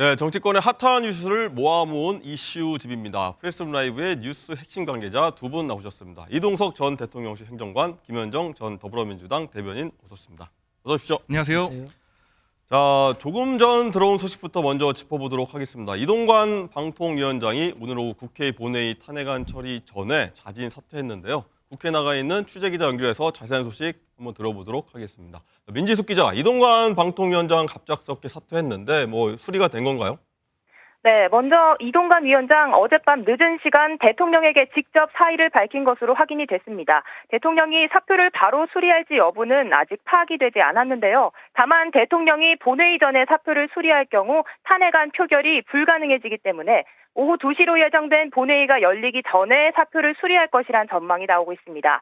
네, 정치권의 핫한 뉴스를 모아모은 이슈집입니다. 프레스룸 라이브의 뉴스 핵심 관계자 두 분 나오셨습니다. 이동석 전 대통령실 행정관, 김현정 전 더불어민주당 대변인 오셨습니다. 어서 오십시오. 안녕하세요. 자, 조금 전 들어온 소식부터 먼저 짚어보도록 하겠습니다. 이동관 방통위원장이 오늘 오후 국회 본회의 탄핵안 처리 전에 자진 사퇴했는데요. 국회에 나가 있는 취재기자 연결해서 자세한 소식 한번 들어보도록 하겠습니다. 민지숙 기자, 이동관 방통위원장 갑작스럽게 사퇴했는데 수리가 된 건가요? 네, 먼저 이동관 위원장 어젯밤 늦은 시간 대통령에게 직접 사의를 밝힌 것으로 확인이 됐습니다. 대통령이 사표를 바로 수리할지 여부는 아직 파악이 되지 않았는데요. 다만 대통령이 본회의 전에 사표를 수리할 경우 탄핵안 표결이 불가능해지기 때문에 오후 2시로 예정된 본회의가 열리기 전에 사표를 수리할 것이란 전망이 나오고 있습니다.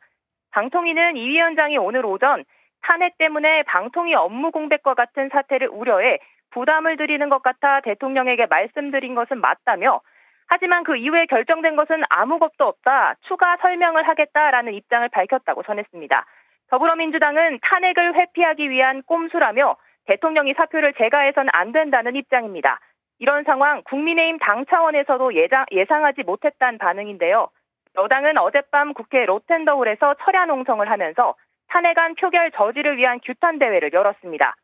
방통위는 이 위원장이 오늘 오전 탄핵 때문에 방통위 업무 공백과 같은 사태를 우려해 부담을 드리는 것 같아 대통령에게 말씀드린 것은 맞다며, 하지만 그 이후에 결정된 것은 아무것도 없다, 추가 설명을 하겠다라는 입장을 밝혔다고 전했습니다. 더불어민주당은 탄핵을 회피하기 위한 꼼수라며 대통령이 사표를 제거해서는 안 된다는 입장입니다. 이런 상황 국민의힘 당 차원에서도 예상하지 못했다는 반응인데요. 여당은 어젯밤 국회 로텐더홀에서 철야 농성을 하면서 탄핵안 표결 저지를 위한 규탄 대회를 열었습니다.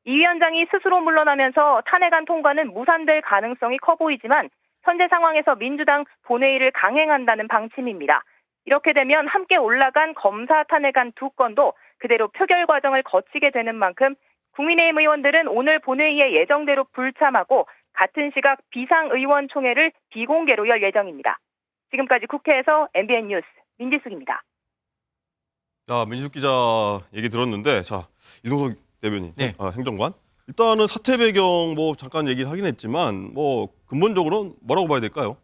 이 위원장이 스스로 물러나면서 탄핵안 통과는 무산될 가능성이 커 보이지만 현재 상황에서 민주당 본회의를 강행한다는 방침입니다. 이렇게 되면 함께 올라간 검사 탄핵안 두 건도 그대로 표결 과정을 거치게 되는 만큼 국민의힘 의원들은 오늘 본회의에 예정대로 불참하고 같은 시각 비상의원총회를 비공개로 열 예정입니다. 지금까지 국회에서 MBN 뉴스 민지숙입니다. 자, 민지숙 기자 얘기 들었는데, 자, 이동석 대변인, 네. 행정관. 일단은 사퇴 배경 잠깐 얘기를 하긴 했지만 근본적으로는 뭐라고 봐야 될까요?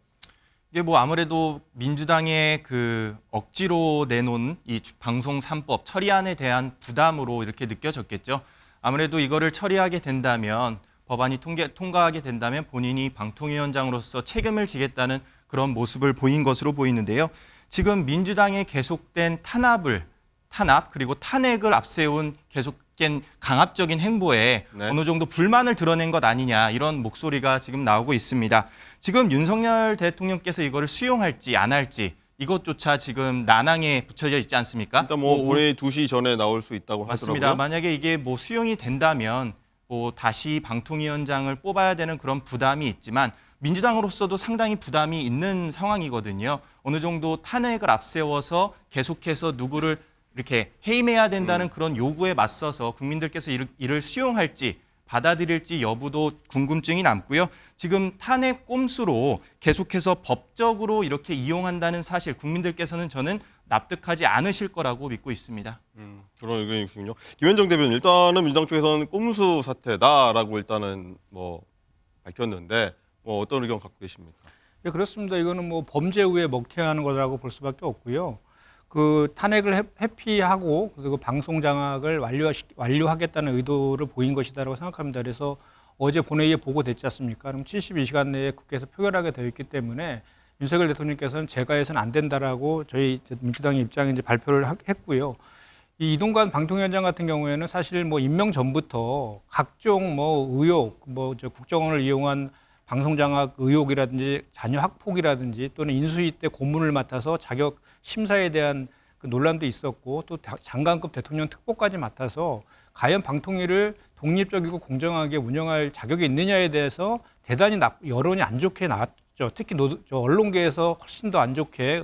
이게 아무래도 민주당의 그 억지로 내놓은 이 방송 3법 처리안에 대한 부담으로 이렇게 느껴졌겠죠. 아무래도 이거를 처리하게 된다면, 법안이 통과하게 된다면 본인이 방통위원장으로서 책임을 지겠다는 그런 모습을 보인 것으로 보이는데요. 지금 민주당의 계속된 탄압 그리고 탄핵을 앞세운 계속된 강압적인 행보에 어느 정도 불만을 드러낸 것 아니냐, 이런 목소리가 지금 나오고 있습니다. 지금 윤석열 대통령께서 이거를 수용할지 안 할지 이것조차 지금 난항에 붙여져 있지 않습니까? 일단 본회의 2시 전에 나올 수 있다고 맞습니다. 하더라고요. 만약에 이게 수용이 된다면 다시 방통위원장을 뽑아야 되는 그런 부담이 있지만 민주당으로서도 상당히 부담이 있는 상황이거든요. 어느 정도 탄핵을 앞세워서 계속해서 누구를 이렇게 해임해야 된다는 그런 요구에 맞서서 국민들께서 이를 수용할지 받아들일지 여부도 궁금증이 남고요. 지금 탄핵 꼼수로 계속해서 법적으로 이렇게 이용한다는 사실, 국민들께서는 저는 납득하지 않으실 거라고 믿고 있습니다. 그런 의견이군요. 김현정 대변인, 일단은 민주당 쪽에서는 꼼수 사태다라고 일단은 밝혔는데 어떤 의견 갖고 계십니까? 네, 그렇습니다. 이거는 범죄 후에 먹튀하는 거라고 볼 수밖에 없고요. 그 탄핵을 회피하고 그리고 방송 장악을 완료하겠다는 의도를 보인 것이다라고 생각합니다. 그래서 어제 본회의에 보고됐지 않습니까? 그럼 72시간 내에 국회에서 표결하게 되어 있기 때문에 윤석열 대통령께서는 제거해서는 안 된다라고 저희 민주당의 입장에 이제 발표를 했고요. 이 이동관 방통위원장 같은 경우에는 사실 임명 전부터 각종 의혹, 국정원을 이용한 방송 장악 의혹이라든지 자녀 학폭이라든지 또는 인수위 때 고문을 맡아서 자격 심사에 대한 그 논란도 있었고, 또 장관급 대통령 특보까지 맡아서 과연 방통위를 독립적이고 공정하게 운영할 자격이 있느냐에 대해서 대단히 여론이 안 좋게 나왔죠. 특히 언론계에서 훨씬 더 안 좋게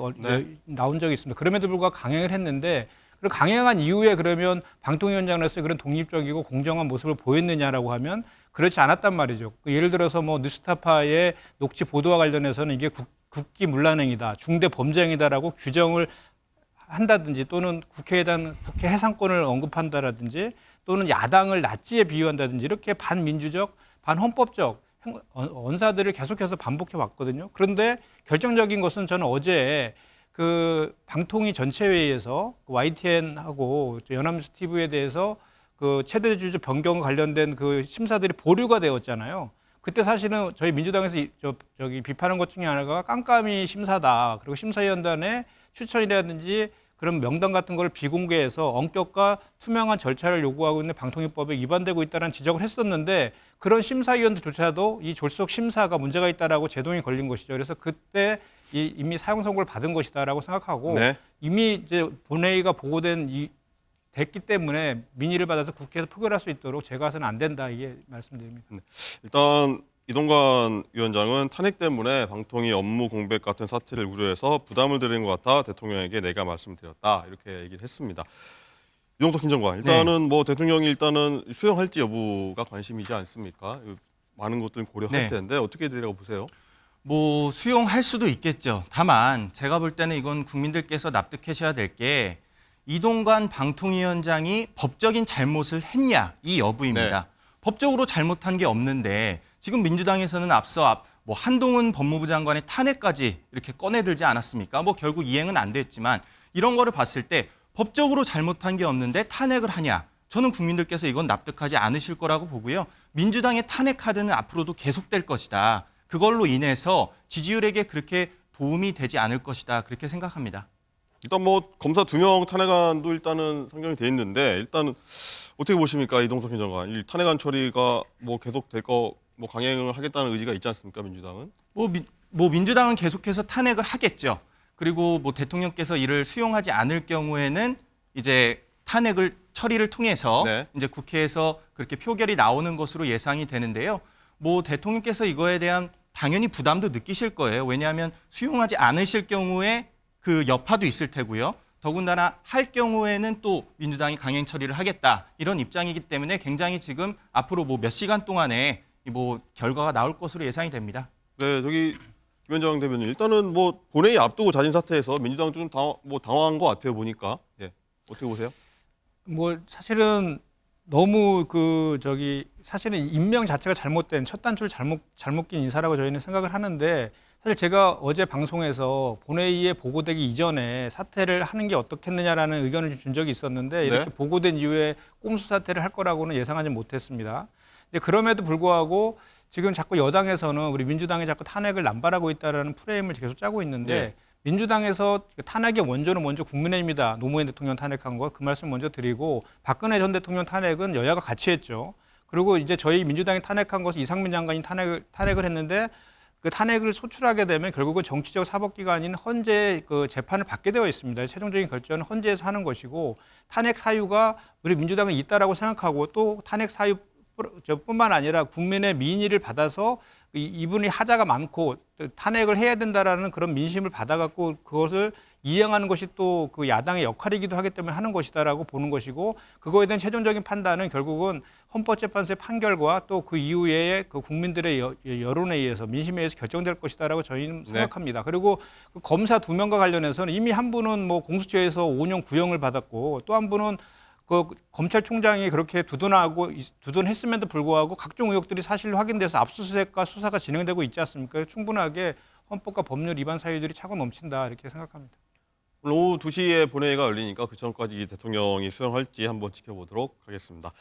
나온 적이 있습니다. 그럼에도 불구하고 강행을 했는데, 그리고 강행한 이후에 그러면 방통위원장으로서 그런 독립적이고 공정한 모습을 보였느냐라고 하면 그렇지 않았단 말이죠. 예를 들어서 뉴스타파의 녹취 보도와 관련해서는 이게 국기문란행위다, 중대 범죄행위다라고 규정을 한다든지, 또는 국회에 대한 국회 해상권을 언급한다라든지, 또는 야당을 나치에 비유한다든지, 이렇게 반민주적, 반헌법적 언사들을 계속해서 반복해 왔거든요. 그런데 결정적인 것은 저는 어제 그 방통위 전체회의에서 YTN하고 연합뉴스 TV에 대해서 그 최대주주 변경 관련된 그 심사들이 보류가 되었잖아요. 그때 사실은 저희 민주당에서 비판한 것 중에 하나가 깜깜이 심사다. 그리고 심사위원단의 추천이라든지 그런 명단 같은 걸 비공개해서 엄격과 투명한 절차를 요구하고 있는 방통위법에 위반되고 있다는 지적을 했었는데 그런 심사위원들조차도 이 졸속 심사가 문제가 있다라고 제동이 걸린 것이죠. 그래서 그때 이미 사용 선고를 받은 것이다라고 생각하고 네. 이미 이제 본회의가 보고된 됐기 때문에 민의를 받아서 국회에서 표결할 수 있도록 제가서는 안 된다 이게 말씀드립니다. 일단 이동관 위원장은 탄핵 때문에 방통위 업무 공백 같은 사태를 우려해서 부담을 드린 것 같아 대통령에게 내가 말씀드렸다 이렇게 얘기를 했습니다. 이동석 행정관 일단은 뭐 대통령이 일단은 수용할지 여부가 관심이지 않습니까? 많은 것들 고려할 네. 텐데 어떻게 되리라고 보세요? 뭐 수용할 수도 있겠죠. 다만 제가 볼 때는 이건 국민들께서 납득하셔야 될 게 이동관 방통위원장이 법적인 잘못을 했냐 이 여부입니다. 네. 법적으로 잘못한 게 없는데 지금 민주당에서는 앞서 뭐 한동훈 법무부 장관의 탄핵까지 이렇게 꺼내들지 않았습니까? 뭐 결국 이행은 안 됐지만 이런 거를 봤을 때 법적으로 잘못한 게 없는데 탄핵을 하냐? 저는 국민들께서 이건 납득하지 않으실 거라고 보고요. 민주당의 탄핵 카드는 앞으로도 계속될 것이다. 그걸로 인해서 지지율에게 그렇게 도움이 되지 않을 것이다. 그렇게 생각합니다. 일단 뭐 검사 2명 탄핵안도 일단은 상정이 돼 있는데 일단은 어떻게 보십니까 이동석 행정관? 이 탄핵안 처리가 뭐 계속 될 거 뭐 강행을 하겠다는 의지가 있지 않습니까 민주당은? 뭐 민주당은 계속해서 탄핵을 하겠죠. 그리고 뭐 대통령께서 이를 수용하지 않을 경우에는 이제 탄핵을 처리를 통해서 네. 이제 국회에서 그렇게 표결이 나오는 것으로 예상이 되는데요. 뭐 대통령께서 이거에 대한 당연히 부담도 느끼실 거예요. 왜냐하면 수용하지 않으실 경우에 그 여파도 있을 테고요. 더군다나 할 경우에는 또 민주당이 강행 처리를 하겠다 이런 입장이기 때문에 굉장히 지금 앞으로 뭐 몇 시간 동안에 뭐 결과가 나올 것으로 예상이 됩니다. 네, 저기 김현정 대변인 일단은 뭐 본회의 앞두고 자진 사퇴해서 민주당 좀 당황한 것 같아요 보니까. 예, 어떻게 보세요? 뭐 사실은 너무 사실은 임명 자체가 잘못된 첫 단추를 잘못 낀 인사라고 저희는 생각을 하는데 사실 제가 어제 방송에서 본회의에 보고되기 이전에 사퇴를 하는 게 어떻겠느냐라는 의견을 준 적이 있었는데 이렇게 네. 보고된 이후에 꼼수 사퇴를 할 거라고는 예상하지 못했습니다. 근데 그럼에도 불구하고 지금 자꾸 여당에서는 우리 민주당이 자꾸 탄핵을 남발하고 있다라는 프레임을 계속 짜고 있는데 네. 민주당에서 탄핵의 원조는 먼저 국민의힘이다. 노무현 대통령 탄핵한 거 그 말씀 먼저 드리고 박근혜 전 대통령 탄핵은 여야가 같이 했죠. 그리고 이제 저희 민주당이 탄핵한 것은 이상민 장관이 탄핵을 했는데 그 탄핵을 소출하게 되면 결국은 정치적 사법기관인 헌재 그 재판을 받게 되어 있습니다. 최종적인 결정은 헌재에서 하는 것이고 탄핵 사유가 우리 민주당은 있다라고 생각하고 또 탄핵 사유 뿐만 아니라 국민의 민의를 받아서 이분이 하자가 많고 탄핵을 해야 된다라는 그런 민심을 받아갖고 그것을 이행하는 것이 또 그 야당의 역할이기도 하기 때문에 하는 것이다라고 보는 것이고 그거에 대한 최종적인 판단은 결국은 헌법재판소의 판결과 또 그 이후에 그 국민들의 여론에 의해서 민심에 의해서 결정될 것이다라고 저희는 네. 생각합니다. 그리고 그 검사 2명과 관련해서는 이미 한 분은 뭐 공수처에서 5년 구형을 받았고 또 한 분은 그 검찰총장이 그렇게 두둔했음에도 불구하고 각종 의혹들이 사실로 확인돼서 압수수색과 수사가 진행되고 있지 않습니까? 충분하게 헌법과 법률 위반 사유들이 차고 넘친다 이렇게 생각합니다. 오늘 오후 2시에 본회의가 열리니까 그 전까지 대통령이 수용할지 한번 지켜보도록 하겠습니다.